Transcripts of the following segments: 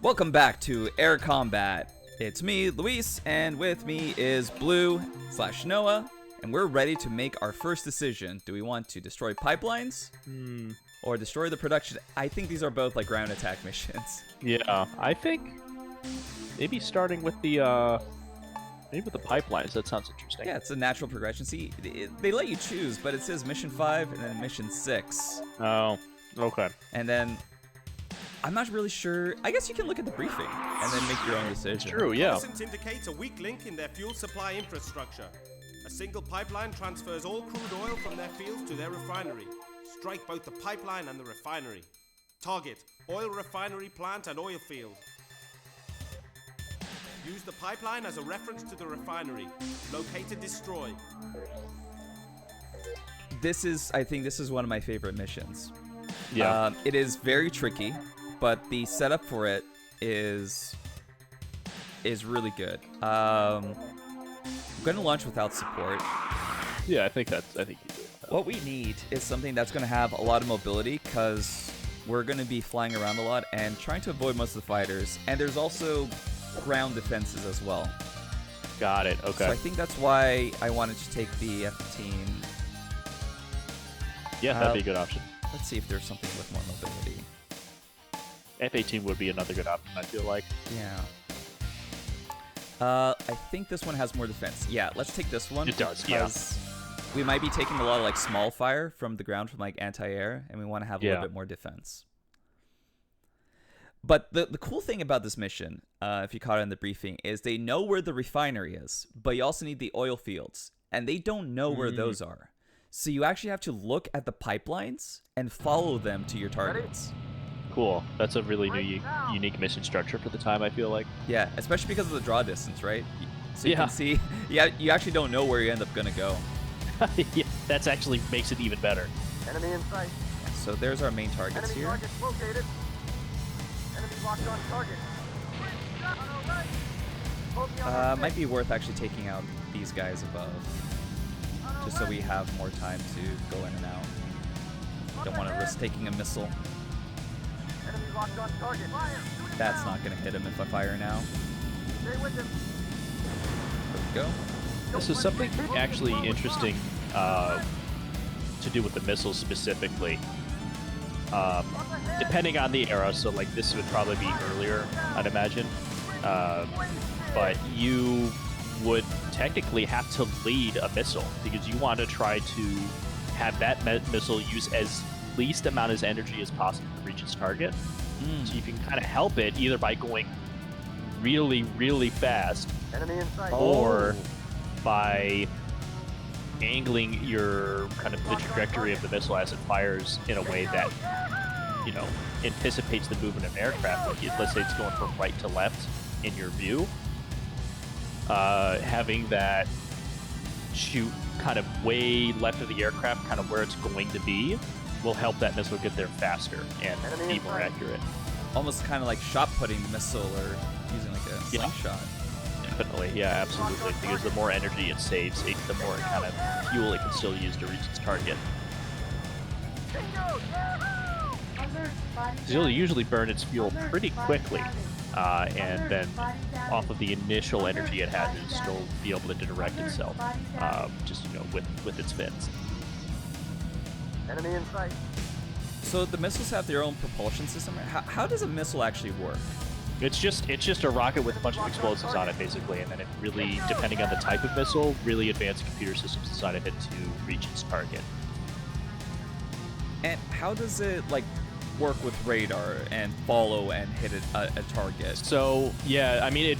Welcome back to Air Combat. It's me, Luis, and with me is Blue/Noah, and we're ready to make our first decision. Do we want to destroy pipelines or destroy the production? I think these are both like ground attack missions. Yeah, I think maybe starting with the pipelines. That sounds interesting. Yeah, it's a natural progression. See, they let you choose, but it says mission 5 and then mission 6. Oh, okay. And then I'm not really sure. I guess you can look at the briefing and then make your own decision. It's true, yeah. Reconnaissance indicates a weak link in their fuel supply infrastructure. A single pipeline transfers all crude oil from their fields to their refinery. Strike both the pipeline and the refinery. Target: oil refinery plant and oil field. Use the pipeline as a reference to the refinery. Locate and destroy. I think this is one of my favorite missions. Yeah. It is very tricky, but the setup for it is really good. I'm going to launch without support. Yeah, I think you do it. What we need is something that's going to have a lot of mobility, because we're going to be flying around a lot and trying to avoid most of the fighters. And there's also ground defenses as well. Got it, okay. So I think that's why I wanted to take the F-15. Yeah, that'd be a good option. Let's see if there's something with more mobility. F-18 would be another good option, I feel like. Yeah. I think this one has more defense. Yeah, let's take this one. It does, yeah. We might be taking a lot of like small fire from the ground from like anti-air, and we want to have a little bit more defense. But the cool thing about this mission, if you caught it in the briefing, is they know where the refinery is, but you also need the oil fields, and they don't know where those are. So you actually have to look at the pipelines and follow them to your targets. Cool. That's a really unique mission structure for the time, I feel like. Yeah, especially because of the draw distance, right? So you Yeah. can see, you actually don't know where you end up going to go. Yeah, that's actually makes it even better. Enemy in sight. So there's our main targets Enemy here. targets located. Enemy locked on target. Might be worth actually taking out these guys above, just so we have more time to go in and out. Don't want to risk taking a missile. Enemy locked on target. That's not going to hit him if I fire now. Stay with him. There we go. This is something actually interesting to do with the missiles specifically. Depending on the era, so like this would probably be earlier, I'd imagine. But you would technically have to lead a missile because you want to try to have that missile use as least amount of energy as possible to reach its target. So you can kind of help it either by going really, really fast, Enemy in sight. or by angling your kind of the trajectory of the missile as it fires in a way that, you know, anticipates the movement of aircraft. Like, let's say it's going from right to left in your view. Having that shoot kind of way left of the aircraft, kind of where it's going to be, will help that missile get there faster and be more accurate. Almost kind of like shot putting the missile or using like a slingshot. Definitely, yeah, absolutely. Because the more energy it saves, the more kind of fuel it can still use to reach its target. It'll usually burn its fuel pretty quickly, and then off of the initial energy it has, it'll still be able to direct itself, just, you know, with its fins. Enemy in sight. So the missiles have their own propulsion system. How does a missile actually work? It's just a rocket with a bunch of explosives on it, basically, and then it really, depending on the type of missile, really advanced computer systems inside of it to reach its target. And how does it like work with radar and follow and hit a target? So yeah, I mean,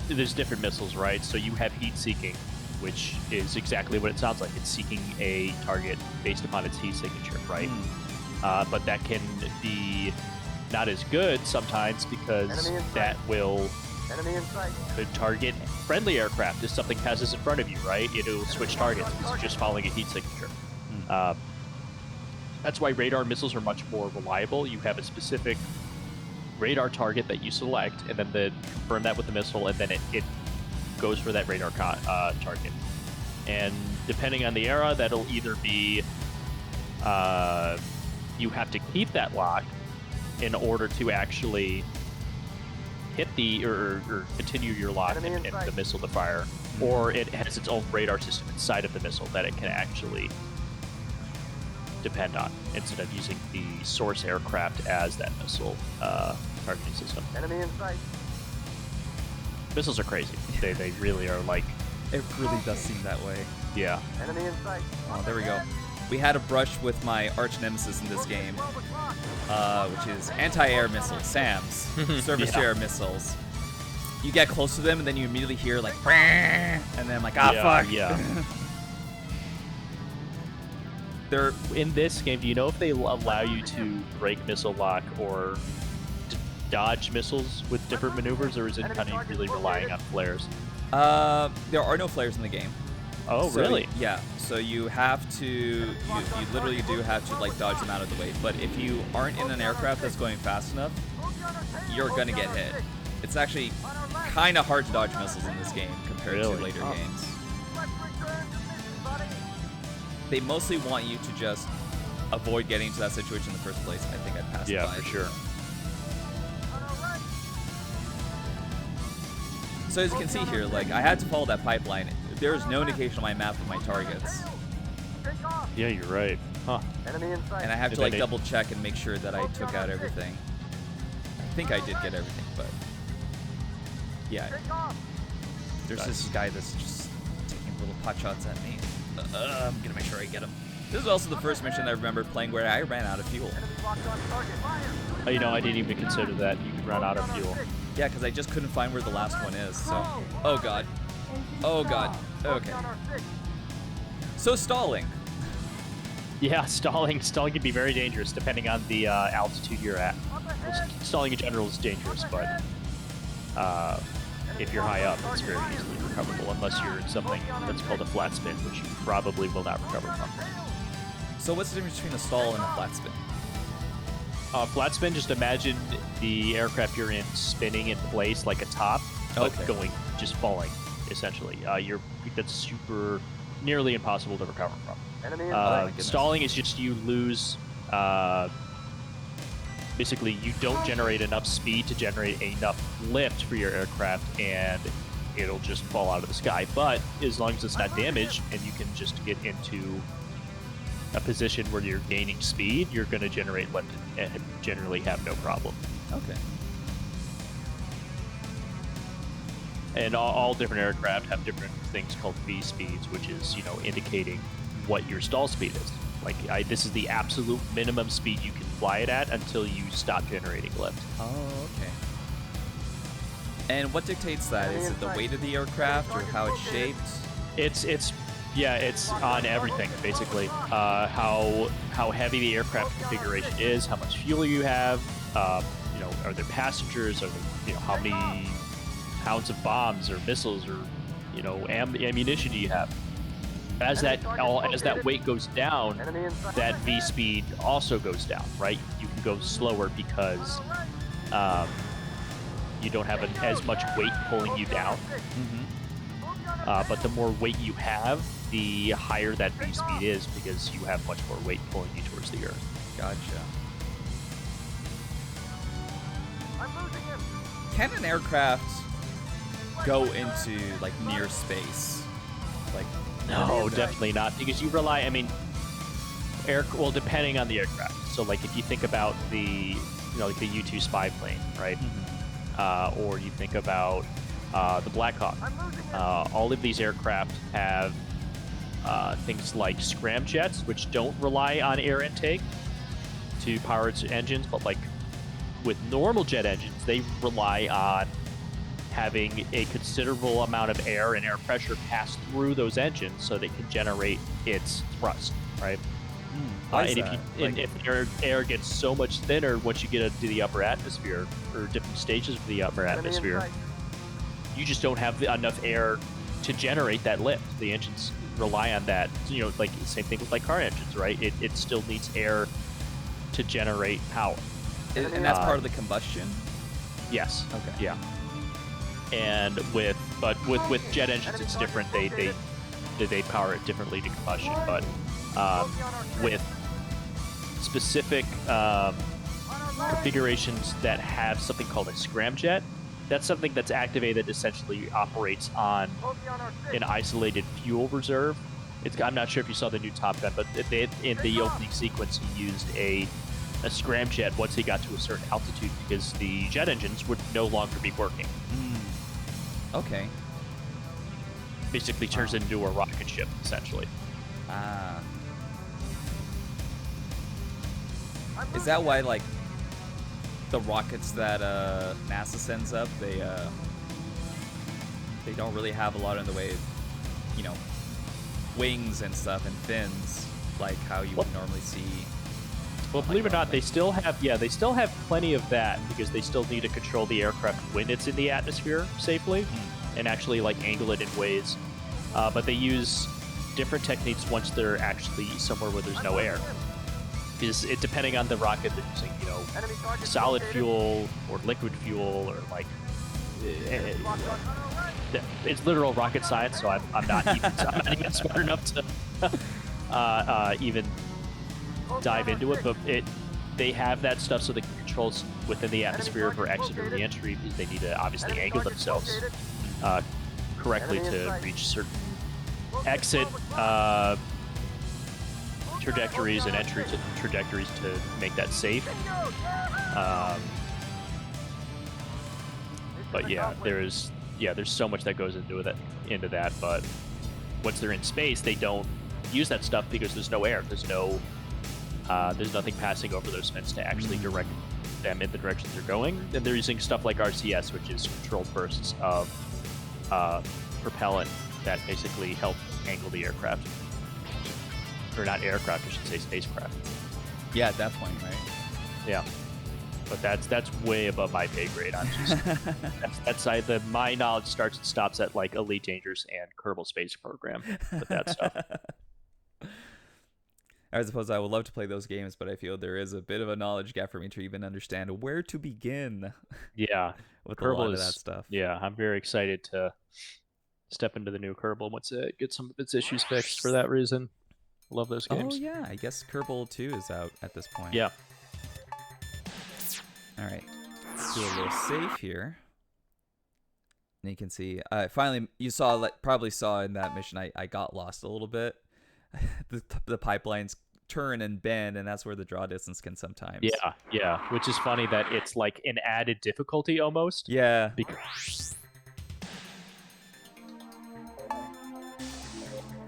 there's different missiles, right? So you have heat seeking, which is exactly what it sounds like. It's seeking a target based upon its heat signature, right? But that can be not as good sometimes because that will Enemy in sight. could target friendly aircraft if something passes in front of you, right? It'll switch targets because you're just following a heat signature. That's why radar missiles are much more reliable. You have a specific radar target that you select, and then confirm that with the missile, and then it goes for that radar target. And depending on the era, that'll either be you have to keep that lock in order to actually hit the or continue your lock Enemy in and sight. the missile to fire, or it has its own radar system inside of the missile that it can actually depend on instead of using the source aircraft as that missile targeting system. Enemy in sight. Missiles are crazy. They really are like, It really does seem that way. yeah. Enemy in sight. Oh, there we go. We had a brush with my arch nemesis in this game, which is anti-air missiles, SAMs, surface-to-air missiles. You get close to them, and then you immediately hear like, and then I'm like, fuck. Yeah. They're In this game, do you know if they allow you to break missile lock or dodge missiles with different maneuvers, or is it kind of really relying on flares? there are no flares in the game. Oh, So, really? Yeah. So you have to, you literally do have to like dodge them out of the way. But if you aren't in an aircraft that's going fast enough, you're gonna get hit. It's actually kind of hard to dodge missiles in this game compared to Really? later Oh. games. They mostly want you to just avoid getting into that situation in the first place. I think I passed Yeah, by. for sure. So as you can see here, like I had to follow that pipeline. There is no indication on my map of my targets, Yeah, you're right. Huh. Enemy in sight. and I have Did to like they- double check and make sure that I took out everything. I think I did get everything, but yeah, there's Nice. this guy that's just taking little pot shots at me. I'm gonna make sure I get him. This is also the first mission I remember playing where I ran out of fuel. Locked on target. Oh, you know, I didn't even consider that. You can run out of fuel. Yeah, because I just couldn't find where the last one is. So, oh god, oh god. Okay. So stalling. Yeah, stalling can be very dangerous depending on the altitude you're at. Stalling in general is dangerous, but if you're high up, it's very easily recoverable unless you're in something that's called a flat spin, which you probably will not recover from. So what's the difference between a stall and a flat spin? Flat spin, just imagine the aircraft you're in spinning in place like a top, but Okay. just falling, essentially. That's super, nearly impossible to recover from. Enemy in Oh my sight. goodness. Stalling is just you lose. Basically, you don't generate enough speed to generate enough lift for your aircraft, and it'll just fall out of the sky. But as long as it's not damaged, and you can just get into a position where you're gaining speed, you're going to generate lift and generally have no problem. Okay. And all different aircraft have different things called V speeds, which is, indicating what your stall speed is. Like, this is the absolute minimum speed you can fly it at until you stop generating lift. Oh, okay. And what dictates that? Is it the weight of the aircraft or how it's shaped? It's on everything basically. How heavy the aircraft configuration is, how much fuel you have. Are there passengers? Are there, how many pounds of bombs or missiles or ammunition do you have? As that weight goes down, Enemy in sight. that V speed also goes down, right? You can go slower because you don't have as much weight pulling you down. Mm-hmm. But the more weight you have, the higher that V speed is because you have much more weight pulling you towards the Earth. Gotcha. I'm losing him. Can an aircraft go into like near space? Like No, definitely not, because you rely. Well, depending on the aircraft. So, like, if you think about the, like the U-2 spy plane, right? Or you think about the Black Hawk. All of these aircraft have things like scramjets, which don't rely on air intake to power its engines, but like with normal jet engines, they rely on having a considerable amount of air and air pressure pass through those engines so they can generate its thrust, right? why is And that? and if air gets so much thinner once you get into the upper atmosphere or different stages of the upper Enemy in atmosphere, sight. you just don't have enough air to generate that lift. The engines rely on that. Like same thing with like car engines, right? It still needs air to generate power. And that's part of the combustion. Yes. Okay. Yeah. And with jet engines, it's different. They power it differently to combustion, but with specific configurations that have something called a scramjet, that's something that's activated that essentially operates on Bogey on our six. an isolated fuel reserve. I'm not sure if you saw the new Top Gun, but in the opening sequence, he used a scramjet once he got to a certain altitude because the jet engines would no longer be working. Okay. Basically turns it into a rocket ship, essentially. Ah. I'm Is that why, like, the rockets that NASA sends up, they don't really have a lot in the way of, you know, wings and stuff and fins, like how you would normally see? Well, believe it or not, they still have plenty of that because they still need to control the aircraft when it's in the atmosphere safely and actually like angle it in ways. But they use different techniques once they're actually somewhere where there's no air. Because it depending on the rocket they're using, you know, enemy target solid located. fuel or liquid fuel or like Locked on tunnel right. it's literal rocket science. So I'm not even smart enough to even dive into it, but they have that stuff so they can control within the atmosphere for exit or re-entry because they need to obviously Enemy angle target themselves located. correctly Enemy in to sight. reach certain exit trajectories and entry trajectories to make that safe. But yeah, there's so much that goes into that. But once they're in space, they don't use that stuff because there's no air. There's nothing passing over those vents to actually direct them in the direction they're going. And they're using stuff like RCS, which is controlled bursts of propellant that basically help angle the aircraft. Or not aircraft, I should say spacecraft. Yeah, at that point, right? Yeah. But that's way above my pay grade. I'm just my knowledge starts and stops at like Elite Dangerous and Kerbal Space Program with that stuff. I suppose I would love to play those games, but I feel there is a bit of a knowledge gap for me to even understand where to begin Yeah. with a lot Kerbal of is that stuff. Yeah, I'm very excited to step into the new Kerbal once it gets some of its issues fixed for that reason. Love those games. Oh yeah, I guess Kerbal 2 is out at this point. Yeah. All right, let's do a little save here. And you can see, finally, you probably saw in that mission, I got lost a little bit. the pipelines turn and bend, and that's where the draw distance can sometimes. Yeah. Which is funny that it's like an added difficulty almost. Yeah.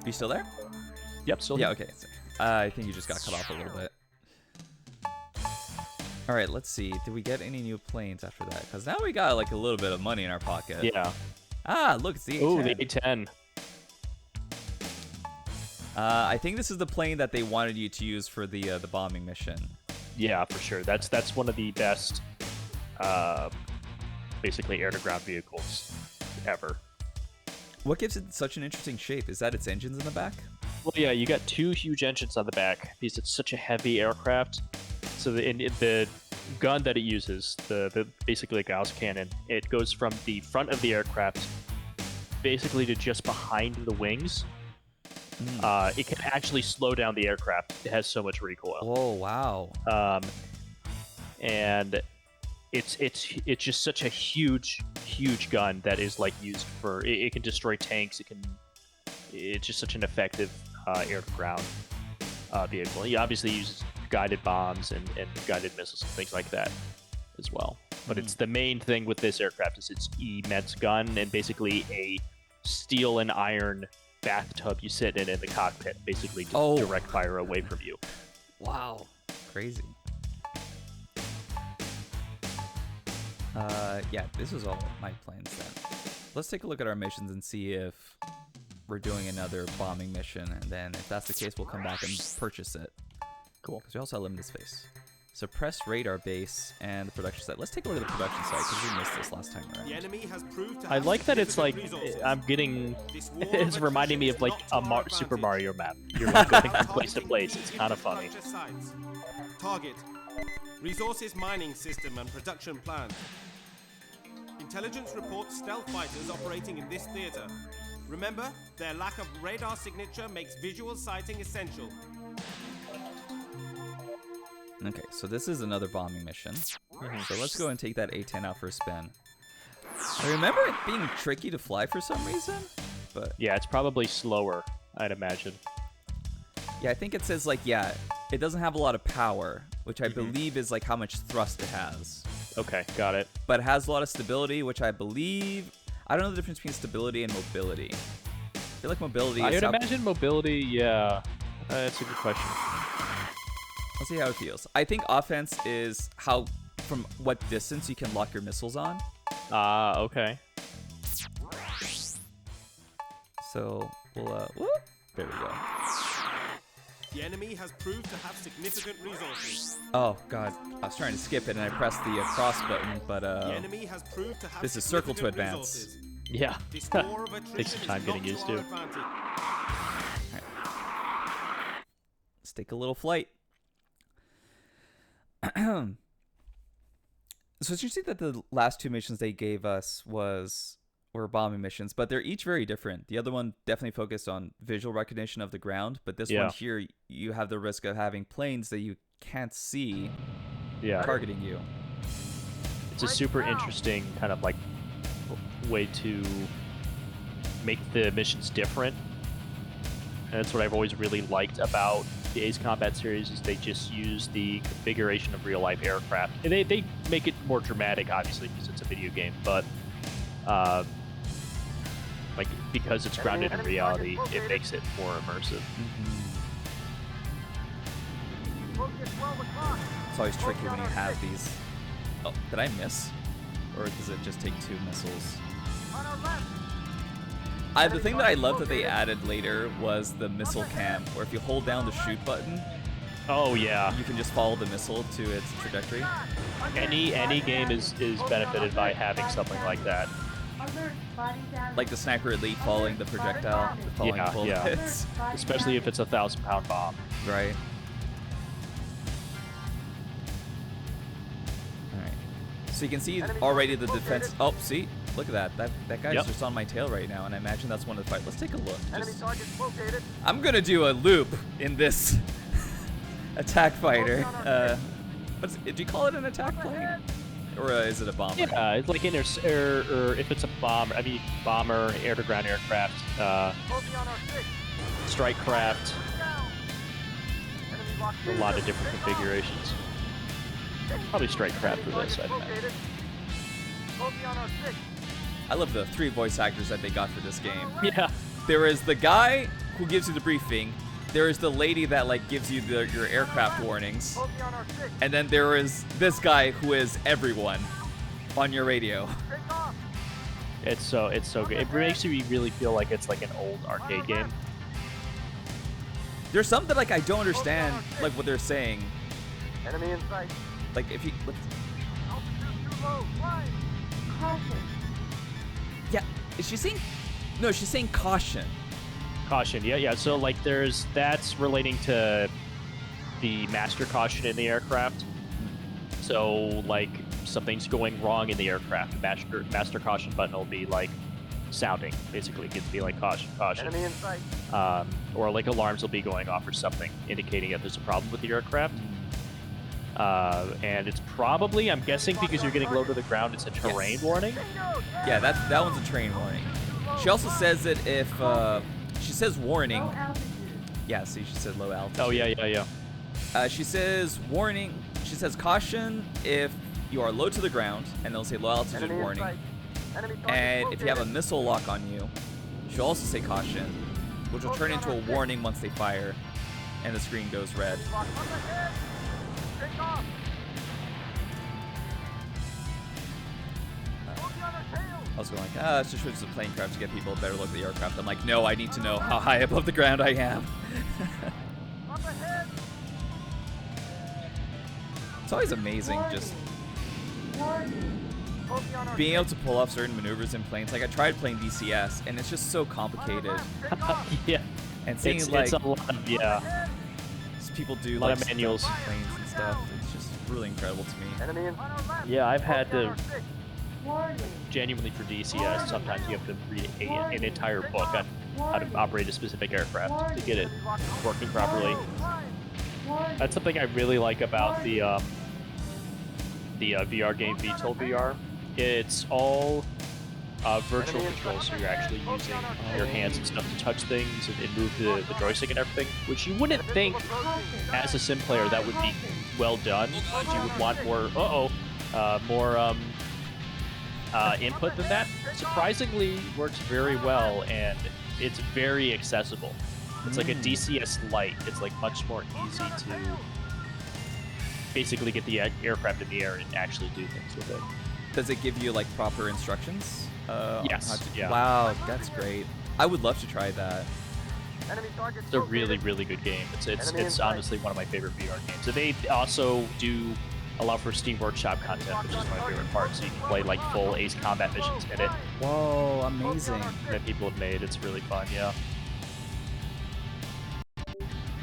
You still there? Yep, still Yeah, here. okay. I think you just got cut off a little bit. All right, let's see. Did we get any new planes after that? Because now we got like a little bit of money in our pocket. Yeah. Ah, look, it's the A-10. Oh, the A-10. I think this is the plane that they wanted you to use for the bombing mission. Yeah, for sure. That's one of the best, basically air-to-ground vehicles ever. What gives it such an interesting shape? Is that its engines in the back? Well, yeah, you got two huge engines on the back because it's such a heavy aircraft. So the gun that it uses, the basically a Gauss cannon, it goes from the front of the aircraft basically to just behind the wings. It can actually slow down the aircraft. It has so much recoil. Oh, wow. And it's just such a huge gun that is like used for it can destroy tanks. It's just such an effective air-to-ground vehicle. He obviously uses guided bombs and guided missiles and things like that as well. But it's the main thing with this aircraft is its immense gun and basically a steel and iron bathtub you sit in the cockpit, basically to direct fire away from you. Wow. Crazy. Yeah, this was all my plans then. Let's take a look at our missions and see if we're doing another bombing mission, and then if that's the case, we'll come back and purchase it. Cool. Because we also have limited space. Suppress radar base and the production site. Let's take a look at the production site because we missed this last time around. The enemy has proved to I have like that it's like significant resources. I'm getting. This war It's of reminding me attrition of like is a not to our Super advantage. Mario map. You're like going from Targeting place to place. It's key kind of funny. infrastructure sites. Target. Resources mining system and production plant. Intelligence reports stealth fighters operating in this theater. Remember, their lack of radar signature makes visual sighting essential. Okay, so this is another bombing mission. So let's go and take that A-10 out for a spin. I remember it being tricky to fly for some reason, but Yeah, it's probably slower, I'd imagine. yeah, I think it says like, yeah, it doesn't have a lot of power, which I Mhm. believe is like how much thrust it has. Okay, got it. But it has a lot of stability, which I believe, I don't know the difference between stability and mobility. I feel like mobility I is would how, imagine mobility, yeah. That's a good question. let's see how it feels. I think offense is how, from what distance you can lock your missiles on. Okay. So we'll, whoop, there we go. The enemy has proved to have significant resources. Oh god, I was trying to skip it and I pressed the cross button, but The enemy has proved to have this is circle to significant advance. resources. Yeah. This war of attrition Takes some time is getting not used to to. our advantage. let's take a little flight. So it's interesting that the last two missions they gave us were bombing missions, but they're each very different. The other one definitely focused on visual recognition of the ground, but this Yeah. one here, you have the risk of having planes that you can't see Yeah. targeting you. It's a super interesting kind of like way to make the missions different. And that's what I've always really liked about the Ace Combat series is they just use the configuration of real life aircraft. And they make it more dramatic, obviously, because it's a video game, but like because it's grounded in reality, it makes it more immersive. Focus 12 o'clock. It's always tricky when you have these. Oh, did I miss? Or does it just take two missiles? On our left. The thing that I love that they added later was the missile cam, where if you hold down the shoot button, Oh yeah, you can just follow the missile to its trajectory. any game is benefited by having something like that. Like the Sniper Elite following the projectile, the following Yeah, yeah. bullets. Especially if it's a 1,000-pound bomb. Right. Alright. So you can see already the defense. Oh, see? Look at that. That guy's Yep. just on my tail right now, and I imagine that's one of the fight. Let's take a look. Enemy Just, targets located. I'm gonna do a loop in this attack fighter. Did you call it an attack plane? Or is it a bomber? Yeah, it's like or if it's a bomber, air-to-ground aircraft, Focus on our 6. strike craft, Down. Enemy locked a lot of different configurations. Probably strike craft for this, I'd imagine. located. Focus on our 6. I love the 3 voice actors that they got for this game. Yeah, There is the guy who gives you the briefing. There is the lady that like gives you your aircraft warnings. Focus on our 6. And then there is this guy who is everyone on your radio. Take off. it's so good. It makes you really feel like it's like an old arcade game. There's some that like I don't understand like what they're saying. Enemy in sight. Like if you Altitude too low. Flying. yeah, is she saying? No, she's saying caution. Caution, yeah. So like that's relating to the master caution in the aircraft. So like something's going wrong in the aircraft, the master caution button will be like sounding, basically. It gives me like caution. Enemy in sight. Or like alarms will be going off or something, indicating that there's a problem with the aircraft. And it's probably, I'm guessing, because you're getting low to the ground, it's a terrain Yes. warning. Yeah, that one's a train warning. She also says it if she says warning. Yeah, see, she said low altitude. Oh yeah. She says warning. She says caution if you are low to the ground, and they'll say low altitude Enemy in warning. sight. Enemy target And if you have a located. missile lock on you, she'll also say caution, which will turn into a warning once they fire, and the screen goes red. Enemy locked on the head. Take off. Focus on our tail. I was going like, it's just switch to plane craft to get people a better look at the aircraft. I'm like, no, I need to know how high above the ground I am. Up ahead. It's always amazing just Focus on our being able to pull off certain maneuvers in planes. Like I tried playing DCS, and it's just so complicated. Take off. Yeah. And seeing It's like a lot of, yeah. people do lot like of manuals. stuff in planes and stuff, it's just really incredible to me. Enemy in. On our left. Yeah, I've had Focus on to our 6. genuinely for DCS, sometimes you have to read an entire book on how to operate a specific aircraft to get it working properly. Flying. That's something I really like about the VR game VTOL VR. It's all virtual control, so you're actually using your hands and stuff to touch things and move the joystick and everything, which you wouldn't think as a sim player that would be well done, because you would want more, more input than that. Surprisingly, works very well, and it's very accessible. It's like a DCS Lite. It's like much more easy to basically get the aircraft in the air and actually do things with it. Does it give you like proper instructions? On Yes, how to- yeah. Wow, that's great. I would love to try that. Enemy target It's a located. really, really good game. It's Enemy in it's sight. honestly one of my favorite VR games. So they also do allow for Steam Workshop content, which is my favorite part. So you can play like full Ace Combat missions in it Whoa, amazing. that people have made. It's really fun, yeah.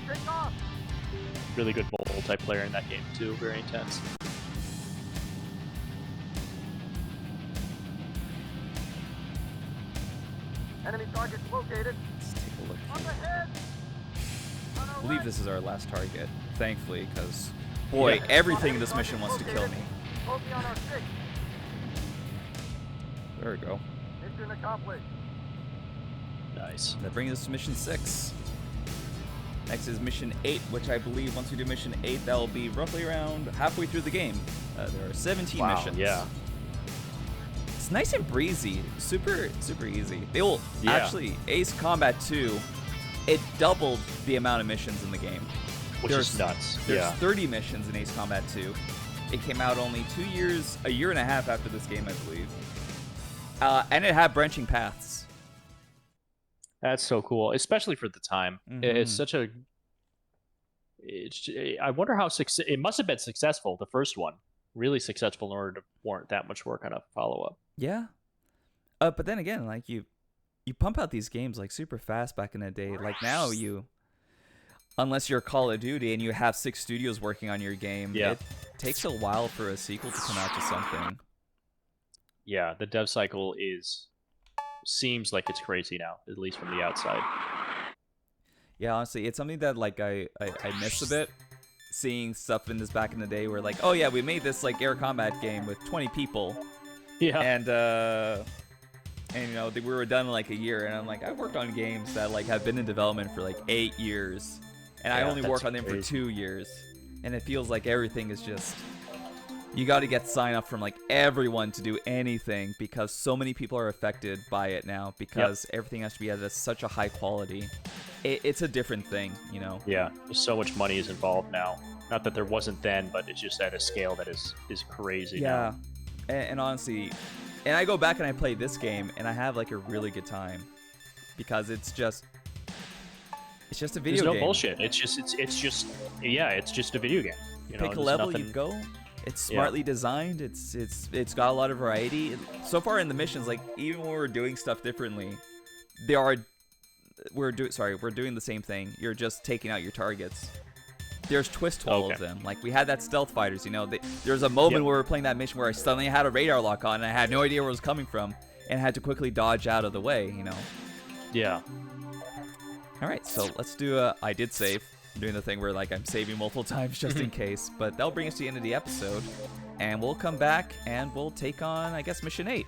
Take off. Really good multiplayer in that game too. Very intense. Enemy target located. Let's take a look. Up ahead. On our I believe right. this is our last target, thankfully, because boy, Yeah. everything in this mission wants to kill me. Focus on our 6. There we go. Mission accomplished. Nice. That brings us to mission 6. Next is mission 8, which I believe once we do mission 8, that'll be roughly around halfway through the game. There are 17 Wow, missions. yeah. It's nice and breezy, super easy. They will Yeah. actually Ace Combat 2. It doubled the amount of missions in the game. Which is nuts. There's Yeah. 30 missions in Ace Combat 2. It came out only 2 years, a year and a half after this game, I believe. And it had branching paths. That's so cool, especially for the time. It's Mhm. such a. I wonder how it must have been successful. The first one, really successful in order to warrant that much work on a follow up. Yeah. But then again, like you pump out these games like super fast back in the day. Like now unless you're Call of Duty and you have 6 studios working on your game, Yeah. it takes a while for a sequel to come out to something. Yeah, the dev cycle seems like it's crazy now, at least from the outside. Yeah, honestly, it's something that like I miss a bit. Seeing stuff in this back in the day where like, oh yeah, we made this like air combat game with 20 people, Yeah. and you know we were done in like a year, and I'm like, I've worked on games that like have been in development for like 8 years, and I Yeah, only that's work on them for crazy. 2 years, and it feels like everything is just. You got to get sign up from like everyone to do anything because so many people are affected by it now because everything has to be at such a high quality. It's a different thing, you know. Yeah, just so much money is involved now. Not that there wasn't then, but it's just at a scale that is crazy Yeah, now. and honestly, and I go back and I play this game and I have like a really good time because it's just a video There's no game. bullshit. It's just a video game. You You pick know, a there's level, nothing... you go. It's Yeah. smartly designed. It's got a lot of variety. So far in the missions, like even when we're doing stuff differently, we're doing the same thing. You're just taking out your targets. There's twists to all of Okay. them. Like we had that stealth fighters. You know, there's a moment Yep. where we were playing that mission where I suddenly had a radar lock on and I had no idea where it was coming from and had to quickly dodge out of the way. You know. Yeah. All right, so let's do I did save. I'm doing the thing where like I'm saving multiple times just in case, but that'll bring us to the end of the episode, and we'll come back and we'll take on, I guess, mission 8.